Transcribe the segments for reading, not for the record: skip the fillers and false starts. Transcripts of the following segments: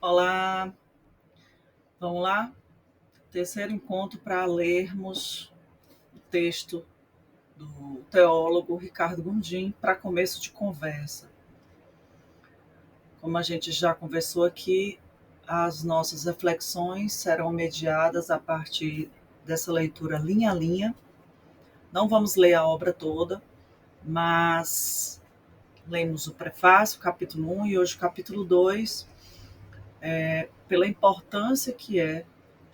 Olá, vamos lá? Terceiro encontro para lermos o texto do teólogo Ricardo Gondim para começo de conversa. Como a gente já conversou aqui, as nossas reflexões serão mediadas a partir dessa leitura linha a linha. Não vamos ler a obra toda, mas lemos o prefácio, capítulo 1 e hoje o capítulo 2, pela importância que é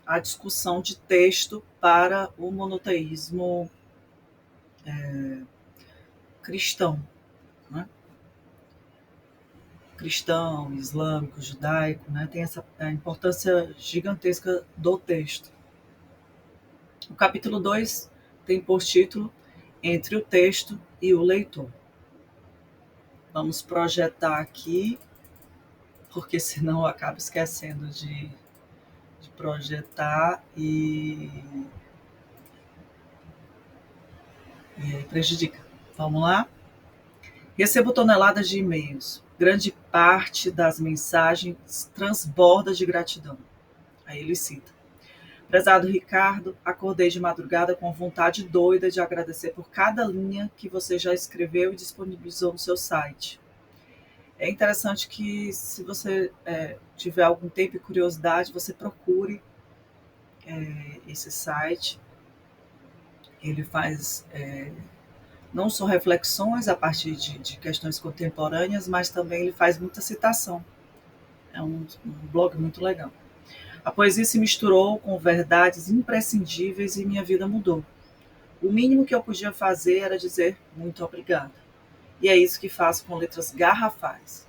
a discussão de texto para o monoteísmo cristão, né? Cristão, islâmico, judaico, né? Tem essa importância gigantesca do texto. O capítulo 2 tem por título Entre o Texto e o Leitor. Vamos projetar aqui, porque senão eu acabo esquecendo de projetar e aí prejudica. Vamos lá? Recebo toneladas de e-mails. Grande parte das mensagens transborda de gratidão. Aí ele cita: Prezado Ricardo, acordei de madrugada com vontade doida de agradecer por cada linha que você já escreveu e disponibilizou no seu site. É interessante que, se você tiver algum tempo e curiosidade, você procure esse site. Ele faz não só reflexões a partir de questões contemporâneas, mas também ele faz muita citação. É um blog muito legal. A poesia se misturou com verdades imprescindíveis e minha vida mudou. O mínimo que eu podia fazer era dizer muito obrigada. E é isso que faço com letras garrafais.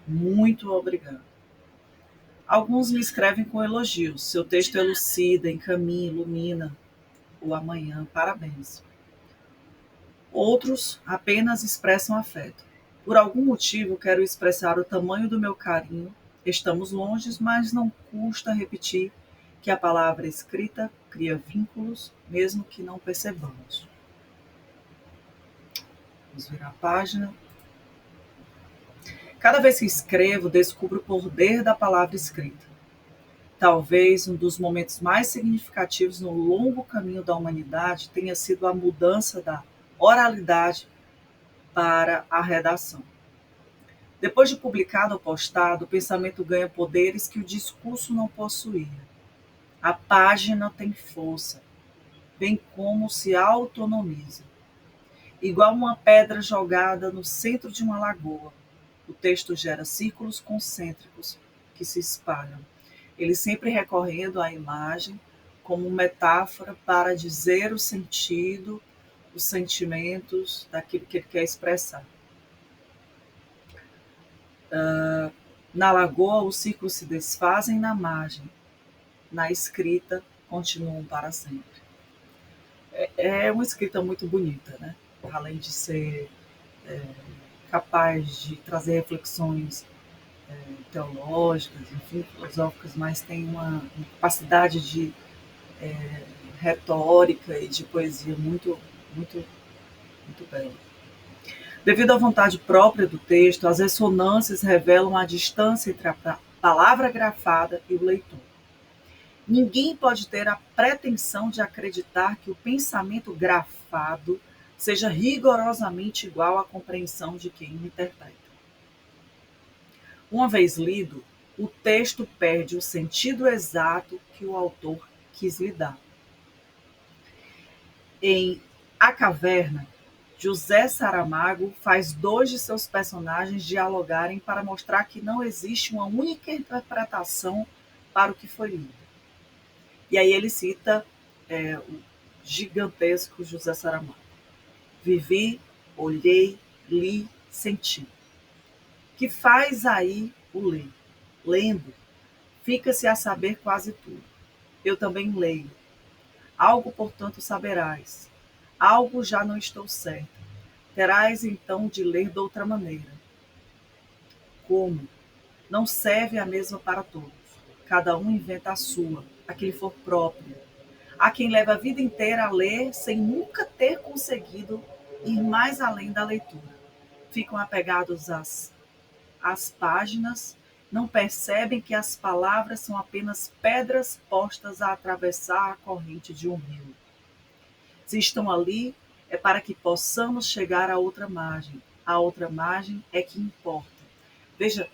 Muito obrigada. Alguns me escrevem com elogios. Seu texto elucida, encaminha, ilumina o amanhã. Parabéns. Outros apenas expressam afeto. Por algum motivo, quero expressar o tamanho do meu carinho. Estamos longe, mas não custa repetir que a palavra escrita cria vínculos, mesmo que não percebamos. Vamos virar a página. Cada vez que escrevo, descubro o poder da palavra escrita. Talvez um dos momentos mais significativos no longo caminho da humanidade tenha sido a mudança da oralidade para a redação. Depois de publicado ou postado, o pensamento ganha poderes que o discurso não possuía. A página tem força, bem como se autonomiza. Igual uma pedra jogada no centro de uma lagoa, o texto gera círculos concêntricos que se espalham. Ele sempre recorrendo à imagem como metáfora para dizer o sentido, os sentimentos daquilo que ele quer expressar. Na lagoa, os círculos se desfazem na margem, na escrita continuam para sempre. É uma escrita muito bonita, né? Além de ser capaz de trazer reflexões teológicas, enfim, filosóficas, mas tem uma capacidade de retórica e de poesia muito, muito, muito bela. Devido à vontade própria do texto, as ressonâncias revelam a distância entre a palavra grafada e o leitor. Ninguém pode ter a pretensão de acreditar que o pensamento grafado seja rigorosamente igual à compreensão de quem o interpreta. Uma vez lido, o texto perde o sentido exato que o autor quis lhe dar. Em A Caverna, José Saramago faz dois de seus personagens dialogarem para mostrar que não existe uma única interpretação para o que foi lido. E aí ele cita o gigantesco José Saramago. Vivi, olhei, li, senti. Que faz aí o ler? Lendo, fica-se a saber quase tudo. Eu também leio. Algo, portanto, saberás. Algo já não estou certa. Terás, então, de ler de outra maneira. Como? Não serve a mesma para todos. Cada um inventa a sua, a que lhe for própria. Há quem leve a vida inteira a ler sem nunca ter conseguido ir mais além da leitura. Ficam apegados às páginas não percebem que as palavras são apenas pedras postas a atravessar a corrente de um rio. Se estão ali, é para que possamos chegar à outra margem. A outra margem é que importa. Veja,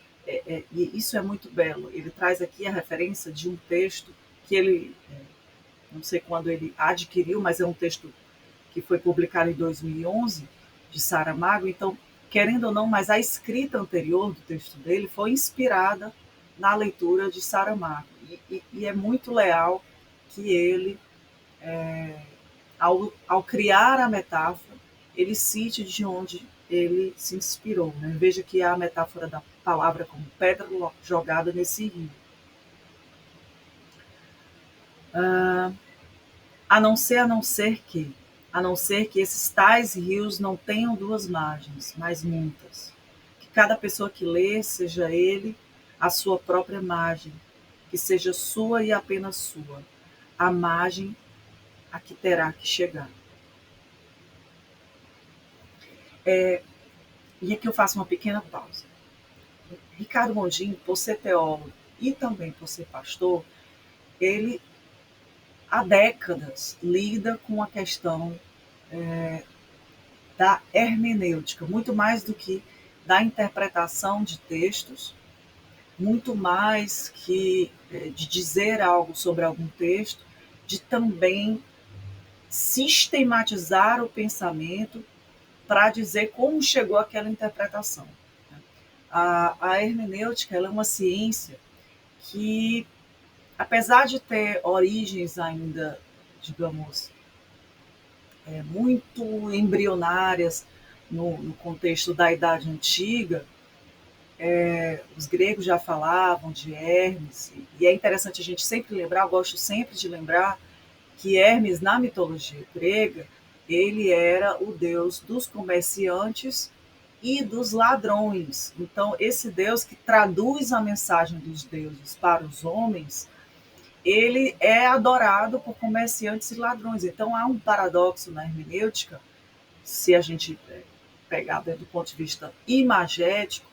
e isso é muito belo. Ele traz aqui a referência de um texto que ele, não sei quando ele adquiriu, mas é um texto que foi publicado em 2011, de Saramago. Então, querendo ou não, mas a escrita anterior do texto dele foi inspirada na leitura de Saramago. E é muito leal que ele, ao criar a metáfora, ele cite de onde ele se inspirou. Né? Veja que há a metáfora da palavra como pedra jogada nesse rio. A não ser que esses tais rios não tenham duas margens, mas muitas. Que cada pessoa que lê seja ele a sua própria margem, que seja sua e apenas sua, a margem a que terá que chegar. E aqui eu faço uma pequena pausa. Ricardo Gondim, por ser teólogo e também por ser pastor, ele há décadas lida com a questão da hermenêutica, muito mais do que da interpretação de textos, muito mais que de dizer algo sobre algum texto, de também sistematizar o pensamento para dizer como chegou aquela interpretação. A hermenêutica ela é uma ciência que, apesar de ter origens ainda, digamos, muito embrionárias no contexto da Idade Antiga, os gregos já falavam de Hermes, e é interessante a gente sempre lembrar, eu gosto sempre de lembrar, que Hermes, na mitologia grega, ele era o deus dos comerciantes e dos ladrões. Então, esse deus que traduz a mensagem dos deuses para os homens, ele é adorado por comerciantes e ladrões. Então, há um paradoxo na hermenêutica, se a gente pegar do ponto de vista imagético,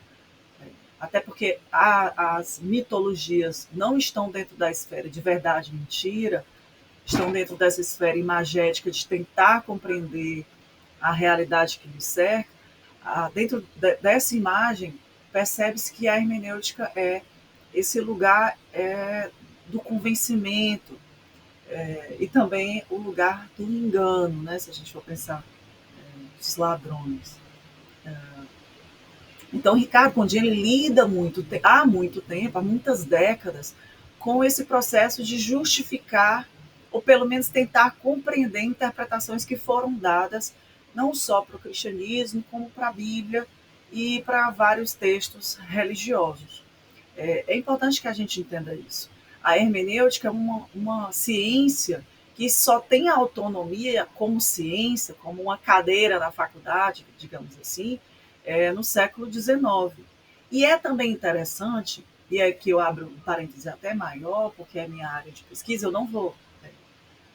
até porque as mitologias não estão dentro da esfera de verdade e mentira, estão dentro dessa esfera imagética de tentar compreender a realidade que nos cerca. Dentro dessa imagem, percebe-se que a hermenêutica é esse lugar do convencimento, e também o lugar do engano, né? Se a gente for pensar dos ladrões. Então, Ricardo Gondim ele lida há muito tempo, há muitas décadas, com esse processo de justificar, ou pelo menos tentar compreender interpretações que foram dadas não só para o cristianismo, como para a Bíblia e para vários textos religiosos. É importante que a gente entenda isso. A hermenêutica é uma ciência que só tem autonomia como ciência, como uma cadeira na faculdade, digamos assim, no século XIX. E é também interessante, e é que eu abro um parêntese até maior, porque é minha área de pesquisa, eu não vou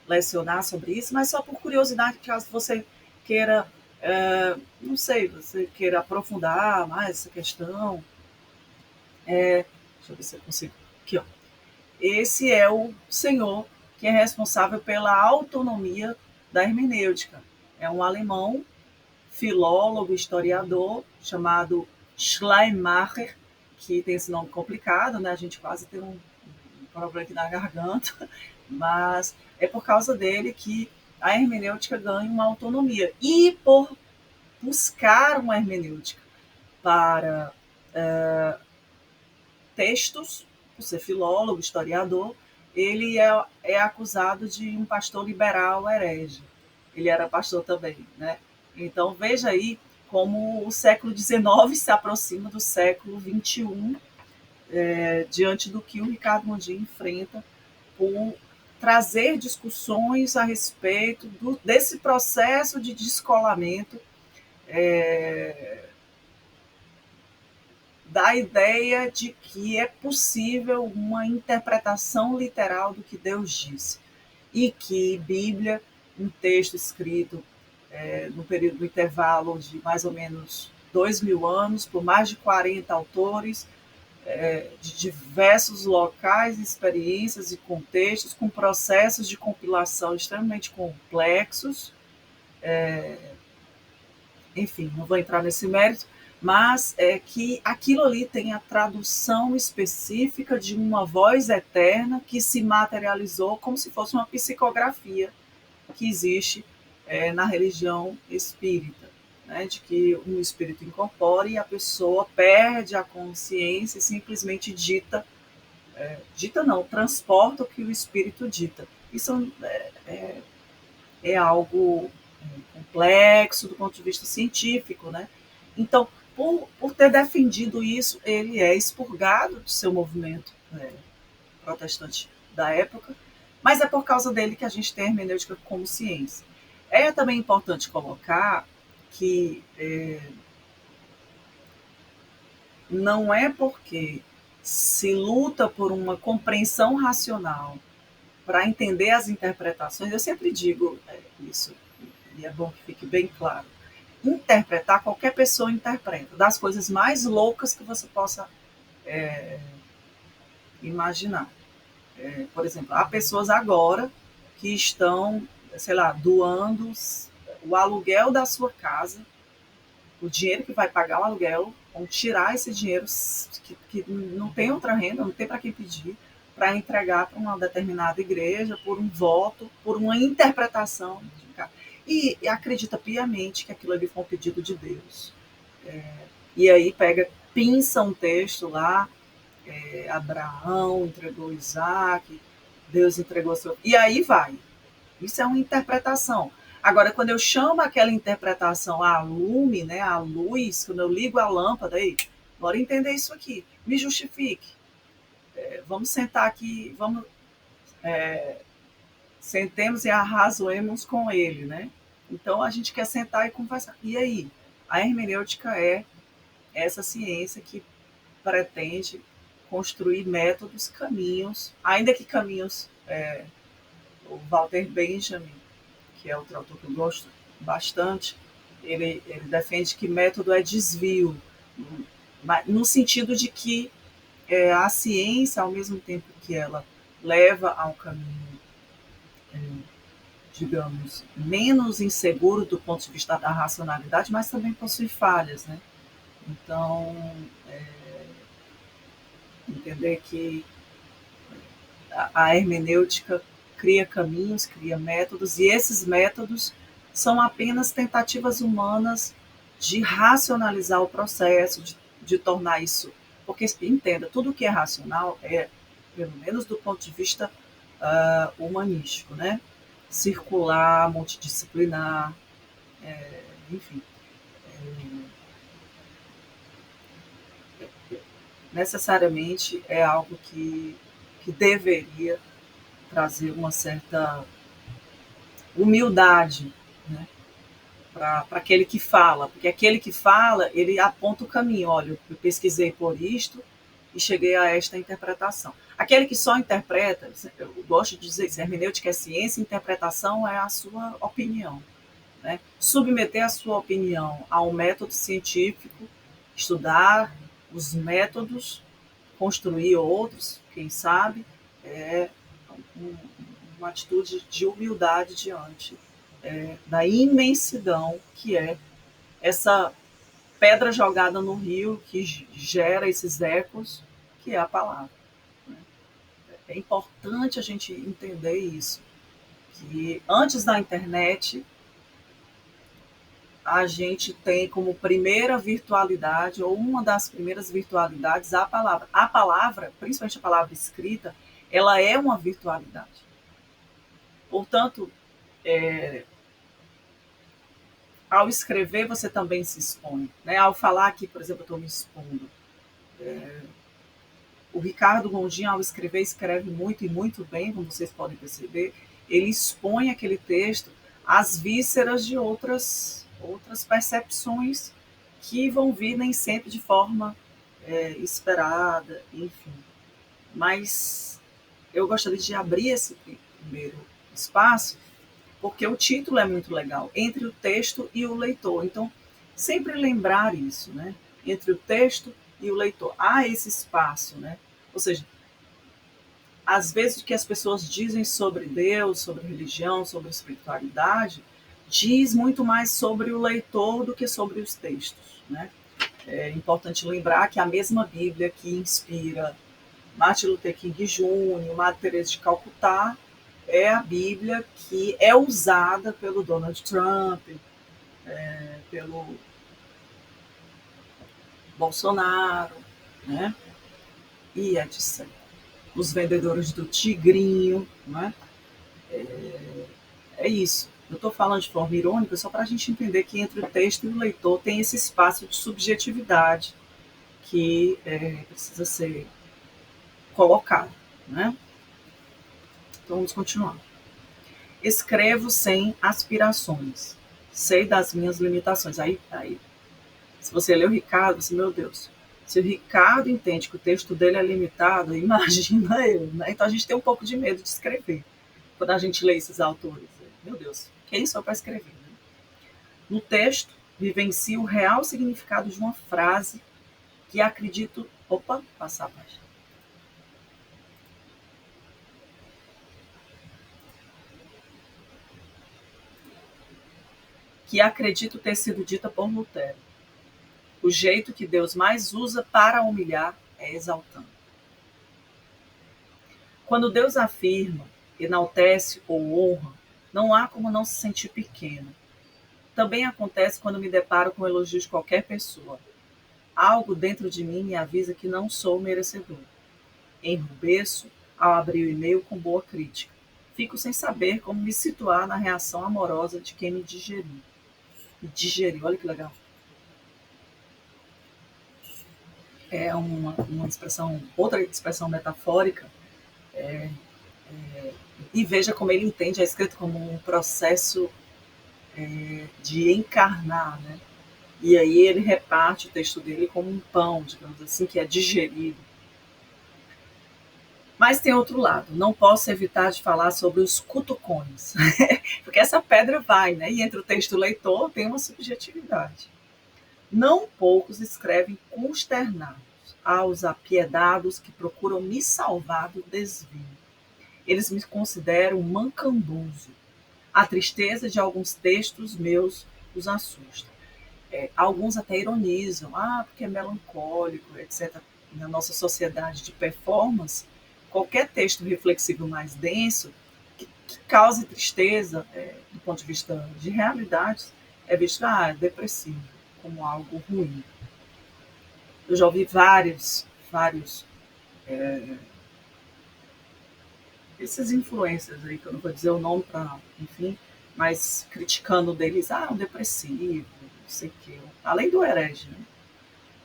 lecionar sobre isso, mas só por curiosidade, caso você queira, não sei, você queira aprofundar mais essa questão. Deixa eu ver se eu consigo. Aqui, ó. Esse é o senhor que é responsável pela autonomia da hermenêutica. É um alemão, filólogo, historiador, chamado Schleiermacher, que tem esse nome complicado, né? A gente quase tem um problema aqui na garganta, mas é por causa dele que a hermenêutica ganha uma autonomia. E por buscar uma hermenêutica para textos, por ser filólogo, historiador, ele é acusado de um pastor liberal herege. Ele era pastor também, né? Então, veja aí como o século XIX se aproxima do século XXI, diante do que o Ricardo Gondim enfrenta por trazer discussões a respeito desse processo de descolamento da ideia de que é possível uma interpretação literal do que Deus disse e que Bíblia, um texto escrito no período do intervalo de mais ou menos 2000 anos, por mais de 40 autores, de diversos locais, experiências e contextos, com processos de compilação extremamente complexos. Enfim, não vou entrar nesse mérito, mas é que aquilo ali tem a tradução específica de uma voz eterna que se materializou como se fosse uma psicografia que existe na religião espírita, né, de que um espírito incorpora e a pessoa perde a consciência e simplesmente dita não, transporta o que o espírito dita. Isso é algo complexo do ponto de vista científico, né? Então, por ter defendido isso, ele é expurgado do seu movimento protestante da época, mas é por causa dele que a gente tem a hermenêutica como ciência. É também importante colocar que não é porque se luta por uma compreensão racional para entender as interpretações, eu sempre digo isso, e é bom que fique bem claro. Interpretar, qualquer pessoa interpreta, das coisas mais loucas que você possa imaginar. Por exemplo, há pessoas agora que estão, sei lá, doando o aluguel da sua casa, o dinheiro que vai pagar o aluguel, vão tirar esse dinheiro que não tem outra renda, não tem para quem pedir, para entregar para uma determinada igreja, por um voto, por uma interpretação. E acredita piamente que aquilo ali foi um pedido de Deus. E aí pinça um texto lá, Abraão entregou Isaac, Deus entregou seu. E aí vai. Isso é uma interpretação. Agora, quando eu chamo aquela interpretação a lume, né, a luz, quando eu ligo a lâmpada, aí, bora entender isso aqui, me justifique. Vamos sentar aqui, sentemos e arrazoemos com ele, né? Então a gente quer sentar e conversar. E aí? A hermenêutica é essa ciência que pretende construir métodos, caminhos, ainda que caminhos. O Walter Benjamin, que é outro autor que eu gosto bastante, ele defende que método é desvio, no sentido de que a ciência, ao mesmo tempo que ela leva a um caminho, digamos, menos inseguro do ponto de vista da racionalidade, mas também possui falhas, né? Então, entender que a hermenêutica cria caminhos, cria métodos, e esses métodos são apenas tentativas humanas de racionalizar o processo, de tornar isso. Porque, entenda, tudo que é racional pelo menos do ponto de vista humanístico, né? Circular, multidisciplinar, enfim. Necessariamente é algo que deveria trazer uma certa humildade, né, para aquele que fala, porque aquele que fala, ele aponta o caminho. Olha, eu pesquisei por isto e cheguei a esta interpretação. Aquele que só interpreta, eu gosto de dizer isso, hermenêutica é ciência, interpretação é a sua opinião. Né? Submeter a sua opinião ao método científico, estudar os métodos, construir outros, quem sabe, é uma atitude de humildade diante da imensidão que é essa pedra jogada no rio que gera esses ecos, que é a palavra. Né? É importante a gente entender isso, que antes da internet a gente tem como primeira virtualidade, ou uma das primeiras virtualidades, a palavra. A palavra, principalmente a palavra escrita, ela é uma virtualidade. Portanto, ao escrever, você também se expõe. Né? Ao falar aqui, por exemplo, eu estou me expondo. O Ricardo Gondim, ao escrever, escreve muito e muito bem, como vocês podem perceber. Ele expõe aquele texto às vísceras de outras percepções que vão vir nem sempre de forma esperada, enfim. Mas eu gostaria de abrir esse primeiro espaço, porque o título é muito legal, Entre o Texto e o Leitor. Então, sempre lembrar isso, né? Entre o texto e o leitor. Há esse espaço, né? Ou seja, às vezes o que as pessoas dizem sobre Deus, sobre religião, sobre espiritualidade, diz muito mais sobre o leitor do que sobre os textos, né? É importante lembrar que a mesma Bíblia que inspira Martin Luther King Jr., Madre Teresa de Calcutá, é a Bíblia que é usada pelo Donald Trump, pelo Bolsonaro, né? E etc. Os vendedores do Tigrinho, né? É isso. Eu estou falando de forma irônica só para a gente entender que entre o texto e o leitor tem esse espaço de subjetividade que precisa ser colocado, né? Então vamos continuar. Escrevo sem aspirações. Sei das minhas limitações. Aí se você lê o Ricardo, você, meu Deus, se o Ricardo entende que o texto dele é limitado, imagina eu, né? Então a gente tem um pouco de medo de escrever. Quando a gente lê esses autores, meu Deus, quem sou para escrever? Né? No texto, vivencio o real significado de uma frase que acredito... Opa, passar a página. Que acredito ter sido dita por Lutero. O jeito que Deus mais usa para humilhar é exaltando. Quando Deus afirma, enaltece ou honra, não há como não se sentir pequeno. Também acontece quando me deparo com elogios de qualquer pessoa. Algo dentro de mim me avisa que não sou merecedor. Enrubeço ao abrir o e-mail com boa crítica. Fico sem saber como me situar na reação amorosa de quem me digeriu. Me digeriu, olha que legal. É uma expressão, outra expressão metafórica, e veja como ele entende a escrita como um processo de encarnar, né? E aí ele reparte o texto dele como um pão, digamos assim, que é digerido. Mas tem outro lado, não posso evitar de falar sobre os cutucões, porque essa pedra vai, né? E entre o texto e o leitor tem uma subjetividade. Não poucos escrevem consternados aos apiedados que procuram me salvar do desvio. Eles me consideram mancambuzo. A tristeza de alguns textos meus os assusta. Alguns até ironizam, porque é melancólico, etc. Na nossa sociedade de performance, qualquer texto reflexivo mais denso, que cause tristeza, do ponto de vista de realidades, é visto depressivo, como algo ruim. Eu já ouvi vários esses influencers aí, que eu não vou dizer o nome para, enfim, mas criticando deles, um depressivo, não sei o quê. Além do herege, né?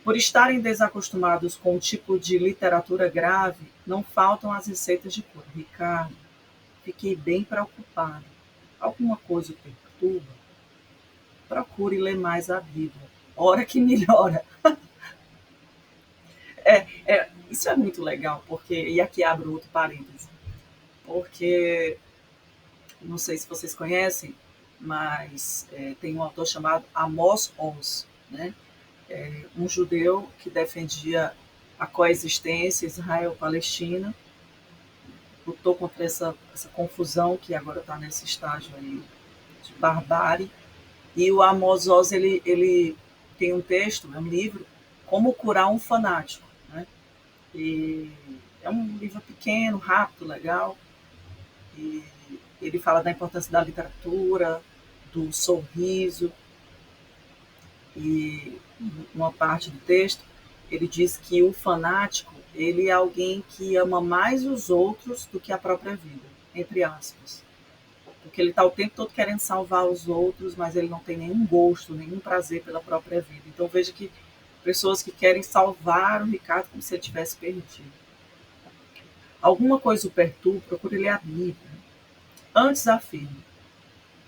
Por estarem desacostumados com um tipo de literatura grave, não faltam as receitas de cura. Ricardo, fiquei bem preocupado. Alguma coisa o perturba? Procure ler mais a Bíblia. Hora que melhora. Isso é muito legal, porque, e aqui abro outro parêntese, porque, não sei se vocês conhecem, mas tem um autor chamado Amos Oz, né? Um judeu que defendia a coexistência Israel-Palestina, lutou contra essa confusão que agora está nesse estágio aí de barbárie. E o Amos Oz, ele tem um texto, um livro, Como Curar um Fanático. Né? E é um livro pequeno, rápido, legal. E ele fala da importância da literatura, do sorriso. E uma parte do texto, ele diz que o fanático, ele é alguém que ama mais os outros do que a própria vida, entre aspas. Porque ele está o tempo todo querendo salvar os outros, mas ele não tem nenhum gosto, nenhum prazer pela própria vida. Então veja que pessoas que querem salvar o Ricardo como se ele tivesse perdido. Alguma coisa o perturba, procure ler a Bíblia. Antes afirmo,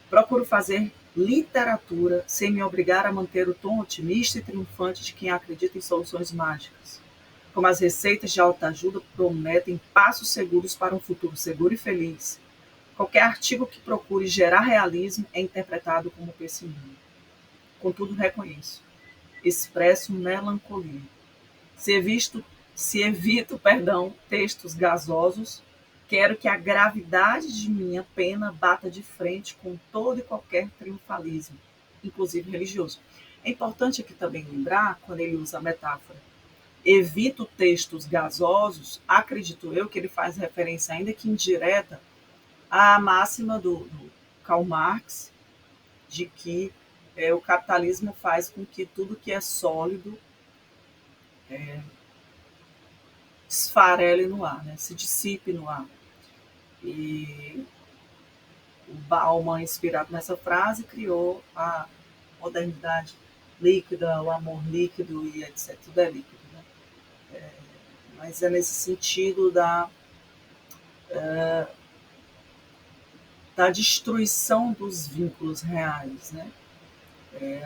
procuro fazer literatura sem me obrigar a manter o tom otimista e triunfante de quem acredita em soluções mágicas. Como as receitas de autoajuda prometem passos seguros para um futuro seguro e feliz, qualquer artigo que procure gerar realismo é interpretado como pessimismo. Contudo, reconheço, expresso melancolia. Se evito, textos gasosos, quero que a gravidade de minha pena bata de frente com todo e qualquer triunfalismo, inclusive religioso. É importante aqui também lembrar, quando ele usa a metáfora evito textos gasosos, acredito eu que ele faz referência, ainda que indireta, à máxima do Karl Marx, de que o capitalismo faz com que tudo que é sólido esfarele no ar, né? Se dissipe no ar. E o Bauman, inspirado nessa frase, criou a modernidade líquida, o amor líquido e etc. Tudo é líquido. Né? Mas é nesse sentido da destruição dos vínculos reais. Né?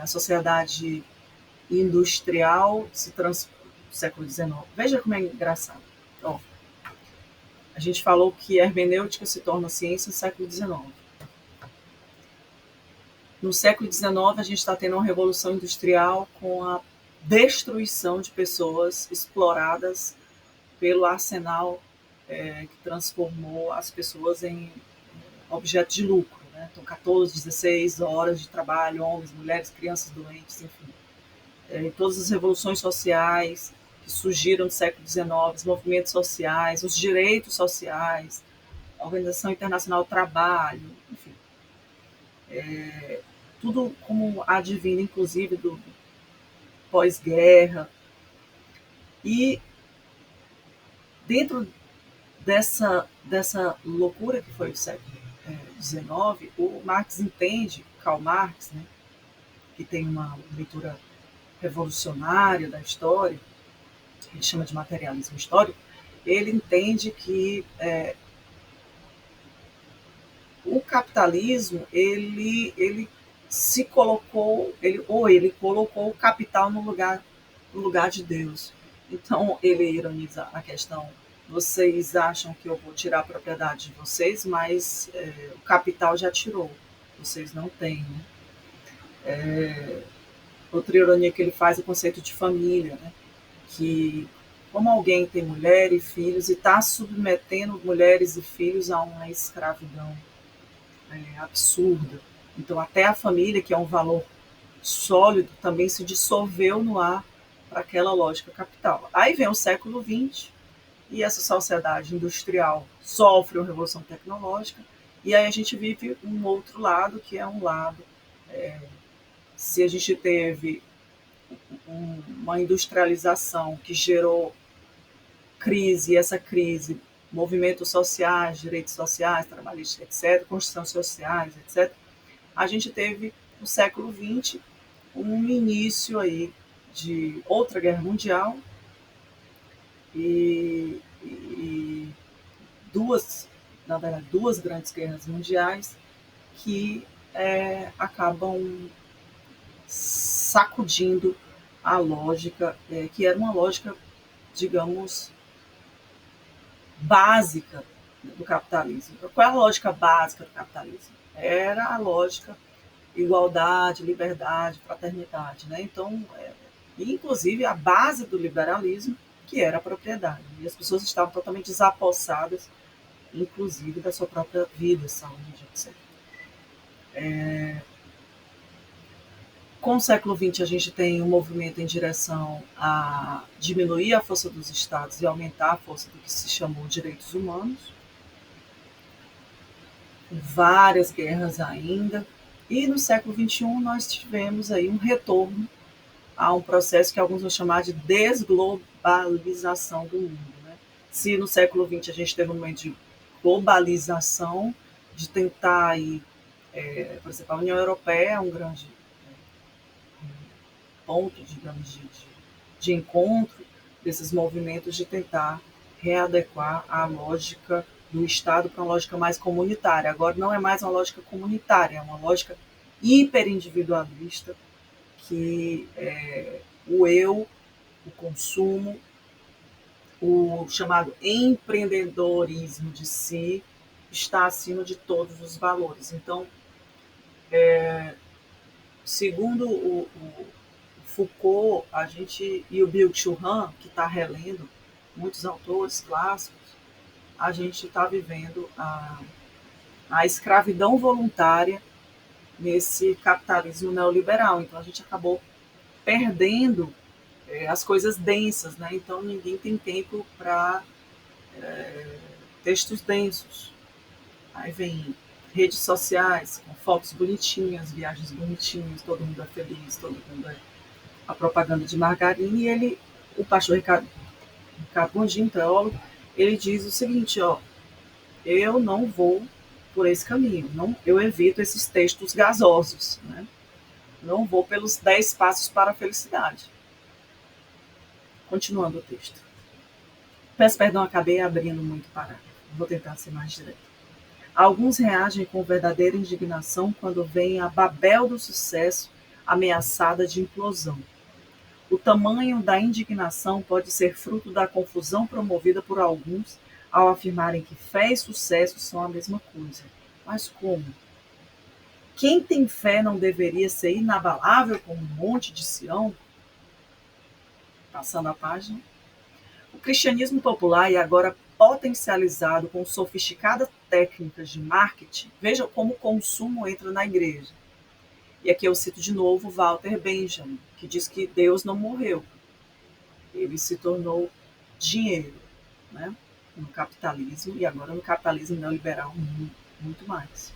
A sociedade industrial no século XIX. Veja como é engraçado. Ó, a gente falou que a hermenêutica se torna ciência no século XIX. No século XIX, a gente está tendo uma revolução industrial com a destruição de pessoas exploradas pelo arsenal que transformou as pessoas em objeto de lucro. Né? Então, 14, 16 horas de trabalho, homens, mulheres, crianças doentes, enfim. Todas as revoluções sociais que surgiram no século XIX, os movimentos sociais, os direitos sociais, a Organização Internacional do Trabalho, enfim. Tudo como advindo, inclusive, do pós-guerra. E dentro dessa loucura que foi o século XIX, o Marx entende, Karl Marx, né, que tem uma leitura revolucionária da história, ele chama de materialismo histórico, ele entende que o capitalismo ele se colocou, ele colocou o capital no lugar de Deus. Então ele ironiza a questão: vocês acham que eu vou tirar a propriedade de vocês, mas o capital já tirou, vocês não têm. Né? Outra ironia que ele faz é o conceito de família, né? Que como alguém tem mulher e filhos e está submetendo mulheres e filhos a uma escravidão absurda. Então, até a família, que é um valor sólido, também se dissolveu no ar para aquela lógica capital. Aí vem o século XX e essa sociedade industrial sofre uma revolução tecnológica e aí a gente vive um outro lado, que é um lado... se a gente teve uma industrialização que gerou crise, e essa crise, movimentos sociais, direitos sociais, trabalhistas, etc., construções sociais, etc., a gente teve no século XX um início aí de outra guerra mundial e na verdade, duas grandes guerras mundiais que acabam sacudindo a lógica, que era uma lógica, digamos, básica do capitalismo. Qual é a lógica básica do capitalismo? Era a lógica igualdade, liberdade, fraternidade. Né? Então, inclusive, a base do liberalismo, que era a propriedade. E as pessoas estavam totalmente desapossadas, inclusive, da sua própria vida, saúde, etc. Com o século XX, a gente tem um movimento em direção a diminuir a força dos Estados e aumentar a força do que se chamou direitos humanos. Várias guerras ainda. E no século XXI nós tivemos aí um retorno a um processo que alguns vão chamar de desglobalização do mundo. Né? Se no século XX a gente teve um momento de globalização, de tentar aí, por exemplo, a União Europeia é um grande ponto, digamos, de encontro desses movimentos de tentar readequar a lógica do Estado para uma lógica mais comunitária. Agora não é mais uma lógica comunitária, é uma lógica hiperindividualista que o eu, o consumo, o chamado empreendedorismo de si está acima de todos os valores. Então, segundo o Foucault, a gente e o Byung-Chul Han, que está relendo muitos autores clássicos, a gente está vivendo a escravidão voluntária nesse capitalismo neoliberal. Então a gente acabou perdendo as coisas densas, né? Então ninguém tem tempo para textos densos. Aí vem redes sociais, com fotos bonitinhas, viagens bonitinhas, todo mundo é feliz, todo mundo é a propaganda de margarina, e ele, o pastor Ricardo Gondim, teólogo, ele diz o seguinte, ó, eu não vou por esse caminho, não, eu evito esses textos gasosos, né? Não vou pelos 10 passos para a felicidade. Continuando o texto. Peço perdão, acabei abrindo muito parágrafo. Vou tentar ser mais direto. Alguns reagem com verdadeira indignação quando veem a Babel do sucesso ameaçada de implosão. O tamanho da indignação pode ser fruto da confusão promovida por alguns ao afirmarem que fé e sucesso são a mesma coisa. Mas como? Quem tem fé não deveria ser inabalável como um monte de Sião? Passando a página. O cristianismo popular e agora potencializado com sofisticadas técnicas de marketing, veja como o consumo entra na igreja. E aqui eu cito de novo Walter Benjamin, que diz que Deus não morreu, ele se tornou dinheiro, né? No capitalismo, e agora no capitalismo neoliberal muito mais.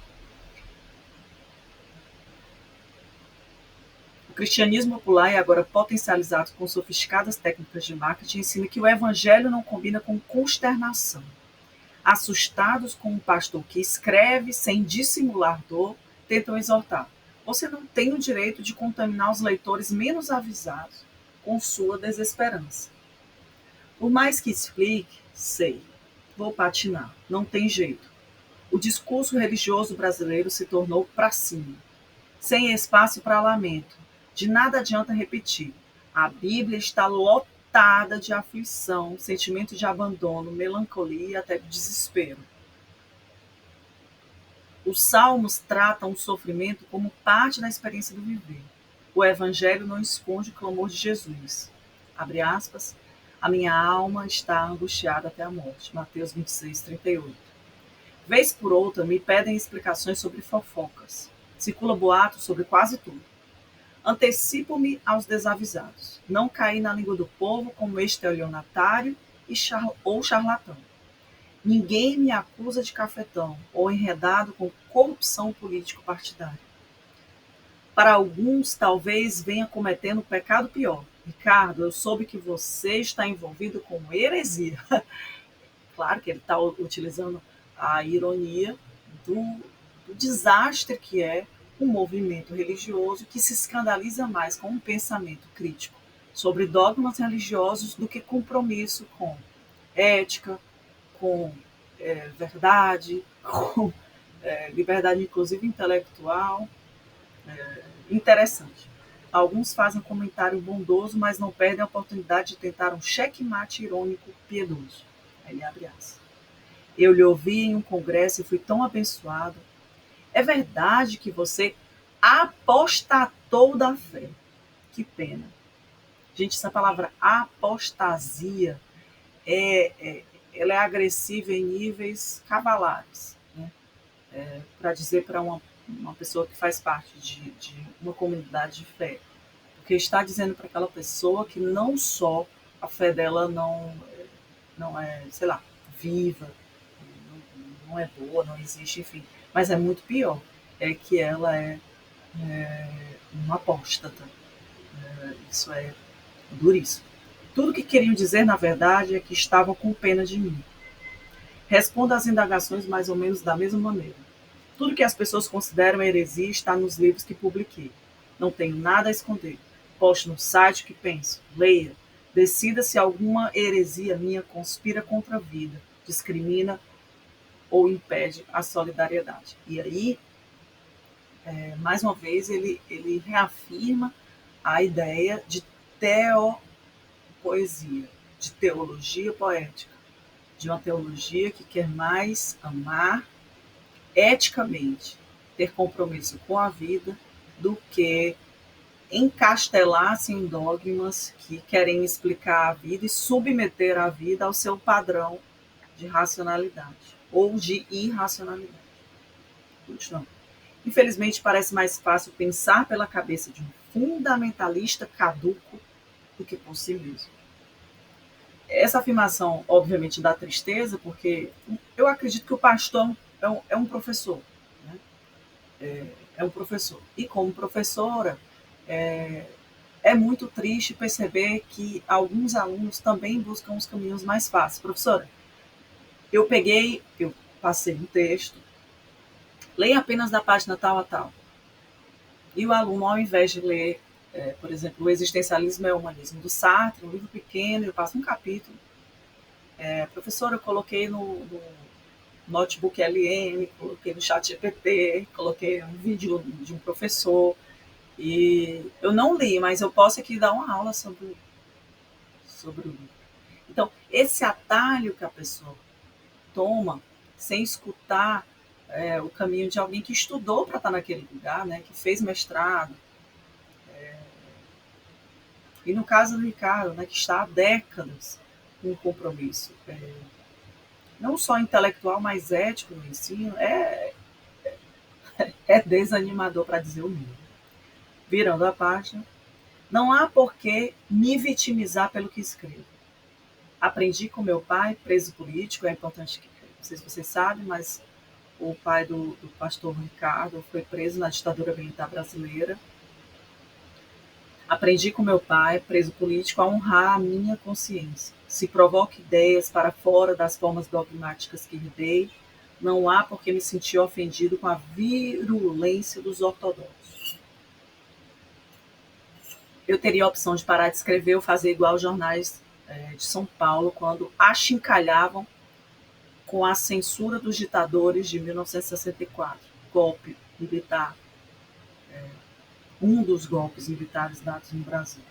O cristianismo popular e agora potencializado com sofisticadas técnicas de marketing ensina que o evangelho não combina com consternação. Assustados com um pastor que escreve sem dissimular dor, tentam exortar. Você não tem o direito de contaminar os leitores menos avisados com sua desesperança. Por mais que explique, sei, vou patinar, não tem jeito. O discurso religioso brasileiro se tornou para cima, sem espaço para lamento. De nada adianta repetir. A Bíblia está lotada de aflição, sentimento de abandono, melancolia e até desespero. Os salmos tratam o sofrimento como parte da experiência do viver. O evangelho não esconde o clamor de Jesus. Abre aspas. A minha alma está angustiada até a morte. Mateus 26, 38. Vez por outra, me pedem explicações sobre fofocas. Circula boato sobre quase tudo. Antecipo-me aos desavisados. Não caí na língua do povo como estelionatário ou charlatão. Ninguém me acusa de cafetão ou enredado com corrupção político-partidária. Para alguns, talvez venha cometendo um pecado pior. Ricardo, eu soube que você está envolvido com heresia. Claro que ele está utilizando a ironia do desastre que é um movimento religioso que se escandaliza mais com um pensamento crítico sobre dogmas religiosos do que compromisso com ética, com verdade, com liberdade inclusive intelectual. Interessante. Alguns fazem um comentário bondoso, mas não perdem a oportunidade de tentar um checkmate irônico piedoso. Aí abre aspas. Eu lhe ouvi em um congresso e fui tão abençoado. É verdade que você apostatou da fé. Que pena. Gente, essa palavra apostasia ela é agressiva em níveis cavalares, né? Para dizer para uma pessoa que faz parte de uma comunidade de fé. Porque está dizendo para aquela pessoa que não só a fé dela não é, sei lá, viva, não é boa, não existe, enfim. Mas é muito pior, é que ela é uma apóstata. Isso é duríssimo. Tudo que queriam dizer, na verdade, é que estavam com pena de mim. Respondo às indagações mais ou menos da mesma maneira. Tudo que as pessoas consideram heresia está nos livros que publiquei. Não tenho nada a esconder. Poste no site o que penso. Leia. Decida se alguma heresia minha conspira contra a vida, discrimina ou impede a solidariedade. E aí, mais uma vez, ele reafirma a ideia de teopoesia, de teologia poética, de uma teologia que quer mais amar eticamente, ter compromisso com a vida, do que encastelar-se em dogmas que querem explicar a vida e submeter a vida ao seu padrão de racionalidade ou de irracionalidade. Continuando. Infelizmente, parece mais fácil pensar pela cabeça de um fundamentalista caduco do que por si mesmo. Essa afirmação, obviamente, dá tristeza, porque eu acredito que o pastor é um professor. Né? É um professor. E como professora, é muito triste perceber que alguns alunos também buscam os caminhos mais fáceis. Professora, eu passei um texto, leia apenas da página tal a tal. E o aluno, ao invés de ler, por exemplo, o Existencialismo é o Humanismo do Sartre, um livro pequeno, eu passo um capítulo. Professora, eu coloquei no notebook LM, coloquei no chat GPT, coloquei um vídeo de um professor, e eu não li, mas eu posso aqui dar uma aula sobre o livro. Então, esse atalho que a pessoa toma, sem escutar o caminho de alguém que estudou para estar naquele lugar, né, que fez mestrado, e no caso do Ricardo, né, que está há décadas com um compromisso, não só intelectual, mas ético no ensino, é desanimador, para dizer o mínimo. Virando a página, não há por que me vitimizar pelo que escrevo. Aprendi com meu pai, preso político, é importante que, não sei se vocês sabem, mas o pai do pastor Ricardo foi preso na ditadura militar brasileira. Aprendi com meu pai, preso político, a honrar a minha consciência. Se provoco ideias para fora das formas dogmáticas que herdei, não há por que me sentir ofendido com a virulência dos ortodoxos. Eu teria a opção de parar de escrever ou fazer igual os jornais de São Paulo, quando achincalhavam com a censura dos ditadores de 1964, golpe militar, um dos golpes militares dados no Brasil.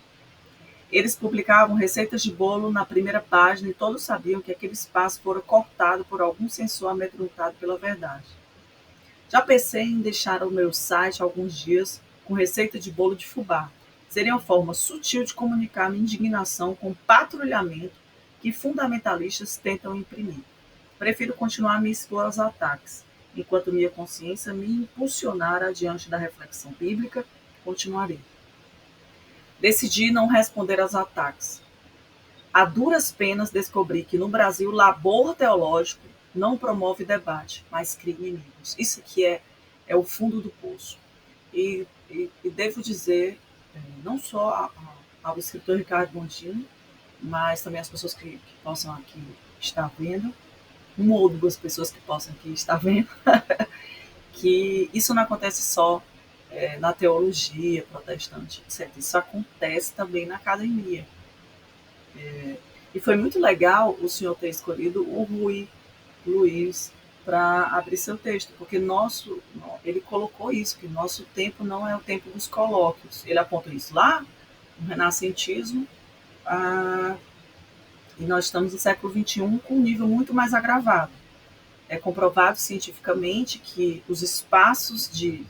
Eles publicavam receitas de bolo na primeira página e todos sabiam que aquele espaço fora cortado por algum censor amedrontado pela verdade. Já pensei em deixar o meu site alguns dias com receita de bolo de fubá. Seria uma forma sutil de comunicar minha indignação com o patrulhamento que fundamentalistas tentam imprimir. Prefiro continuar a me expor aos ataques, enquanto minha consciência me impulsionar adiante da reflexão bíblica, continuarei. Decidi não responder aos ataques. A duras penas descobri que no Brasil o labor teológico não promove debate, mas cria inimigos. Isso aqui é o fundo do poço. E devo dizer, não só ao escritor Ricardo Bondini, mas também às pessoas que possam aqui estar vendo, uma ou duas pessoas que possam aqui estar vendo, que isso não acontece só na teologia protestante, etc. Isso acontece também na academia. E foi muito legal o senhor ter escolhido o Rui Luiz para abrir seu texto, porque ele colocou isso, que nosso tempo não é o tempo dos colóquios. Ele aponta isso lá, no renascentismo, e nós estamos no século XXI com um nível muito mais agravado. É comprovado cientificamente que os espaços de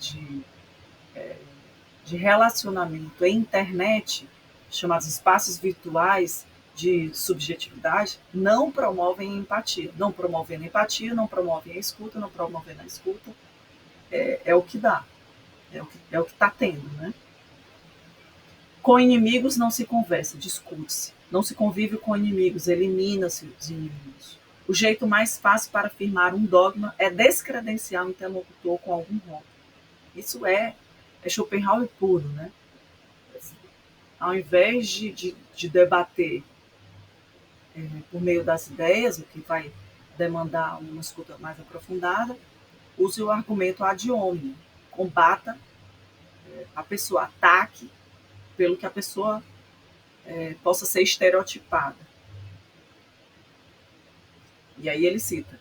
relacionamento em internet, chamados espaços virtuais de subjetividade, não promovem empatia. Não promovendo empatia, não promovem a escuta, não promovendo a escuta, é o que dá. É o que está tendo, né? Com inimigos não se conversa, discute-se. Não se convive com inimigos, elimina-se os inimigos. O jeito mais fácil para afirmar um dogma é descredenciar o interlocutor com algum rótulo. Isso é Schopenhauer puro, né? Ao invés de debater por meio das ideias, o que vai demandar uma escuta mais aprofundada, use o argumento ad hominem, combata a pessoa, ataque pelo que a pessoa possa ser estereotipada. E aí ele cita: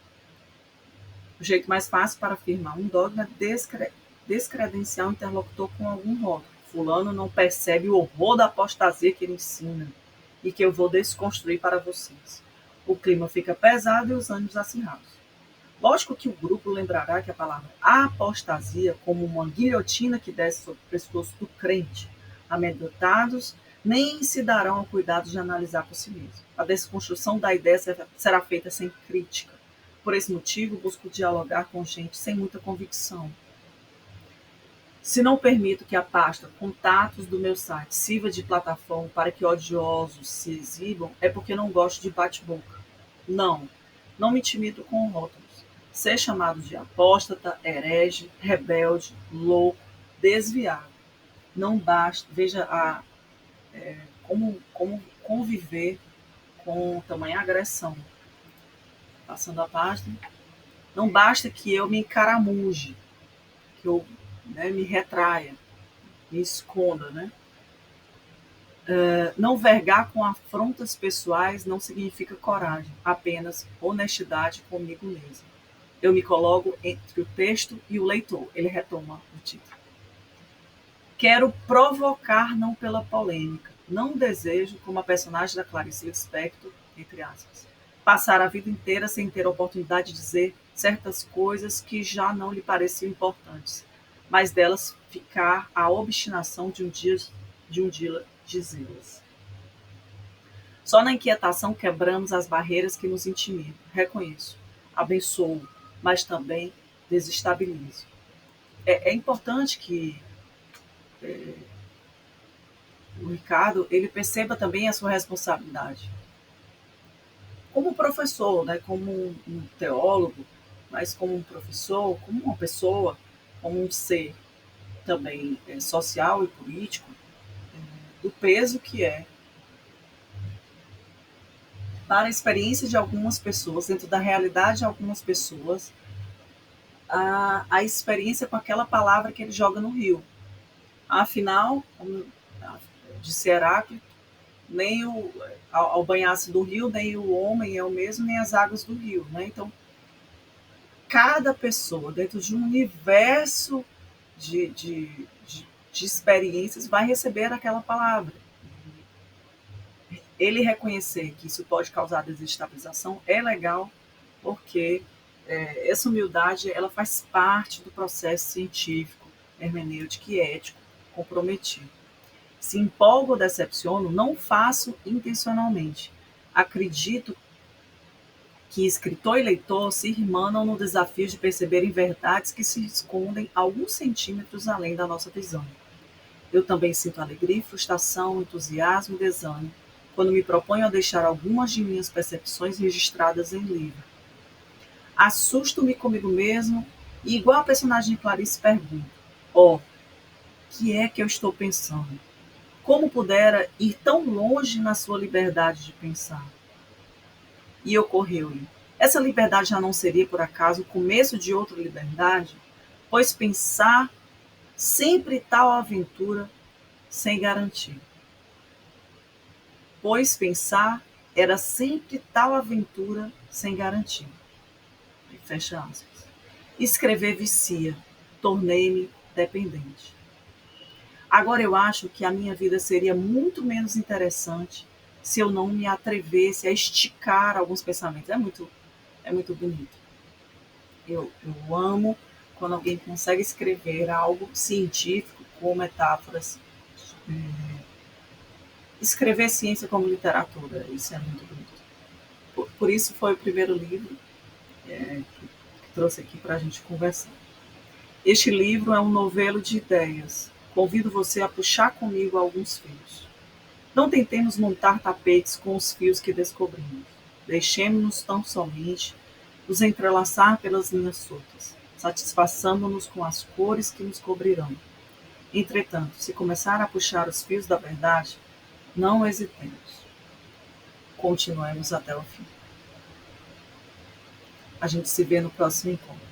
o jeito mais fácil para afirmar um dogma é descredenciar o interlocutor com algum rótulo. Fulano não percebe o horror da apostasia que ele ensina e que eu vou desconstruir para vocês. O clima fica pesado e os ânimos acirrados. Lógico que o grupo lembrará que a palavra apostasia, como uma guilhotina que desce sobre o pescoço do crente, amedrontados, nem se darão ao cuidado de analisar por si mesmos. A desconstrução da ideia será feita sem crítica. Por esse motivo, busco dialogar com gente sem muita convicção. Se não permito que a pasta contatos do meu site sirva de plataforma para que odiosos se exibam, é porque não gosto de bate-boca. Não me intimido com rótulos. Ser chamado de apóstata, herege, rebelde, louco, desviado. Não basta, veja como conviver com tamanha agressão. Passando a página. Não basta que eu me encaramuge, que eu me retraia, me esconda, né? Não vergar com afrontas pessoais não significa coragem, apenas honestidade comigo mesmo. Eu me coloco entre o texto e o leitor. Ele retoma o título. Quero provocar, não pela polêmica. Não desejo, como a personagem da Clarice Lispector, entre aspas, passar a vida inteira sem ter a oportunidade de dizer certas coisas que já não lhe pareciam importantes, mas delas ficar a obstinação de um dia dizê-las. Só na inquietação quebramos as barreiras que nos intimidam. Reconheço, abençoo, mas também desestabilizo. É importante que o Ricardo ele perceba também a sua responsabilidade. Como professor, né, como um teólogo, mas como um professor, como uma pessoa, como um ser também social e político, do peso que é para a experiência de algumas pessoas, dentro da realidade de algumas pessoas, a experiência com aquela palavra que ele joga no rio. Afinal, como disse Heráclito, nem ao banhar-se do rio, nem o homem é o mesmo, nem as águas do rio. Né? Então, cada pessoa, dentro de um universo de experiências, vai receber aquela palavra. Ele reconhecer que isso pode causar desestabilização é legal, porque essa humildade ela faz parte do processo científico, hermenêutico e ético comprometido. Se empolgo ou decepciono, não faço intencionalmente. Acredito que escritor e leitor se irmanam no desafio de perceberem verdades que se escondem alguns centímetros além da nossa visão. Eu também sinto alegria, frustração, entusiasmo e desânimo quando me proponho a deixar algumas de minhas percepções registradas em livro. Assusto-me comigo mesmo e, igual a personagem de Clarice, pergunto: que é que eu estou pensando? Como pudera ir tão longe na sua liberdade de pensar? E ocorreu-lhe: essa liberdade já não seria, por acaso, o começo de outra liberdade? Pois pensar sempre tal aventura sem garantia. Pois pensar era sempre tal aventura sem garantia. Fecha aspas. Escrever vicia. Tornei-me dependente. Agora eu acho que a minha vida seria muito menos interessante se eu não me atrevesse a esticar alguns pensamentos. É muito bonito. Eu amo quando alguém consegue escrever algo científico com metáforas. Escrever ciência como literatura, isso é muito bonito. Por isso foi o primeiro livro que trouxe aqui para a gente conversar. Este livro é um novelo de ideias. Convido você a puxar comigo alguns fios. Não tentemos montar tapetes com os fios que descobrimos. Deixemos-nos tão somente nos entrelaçar pelas linhas soltas, satisfaçamos-nos com as cores que nos cobrirão. Entretanto, se começar a puxar os fios da verdade, não hesitemos. Continuemos até o fim. A gente se vê no próximo encontro.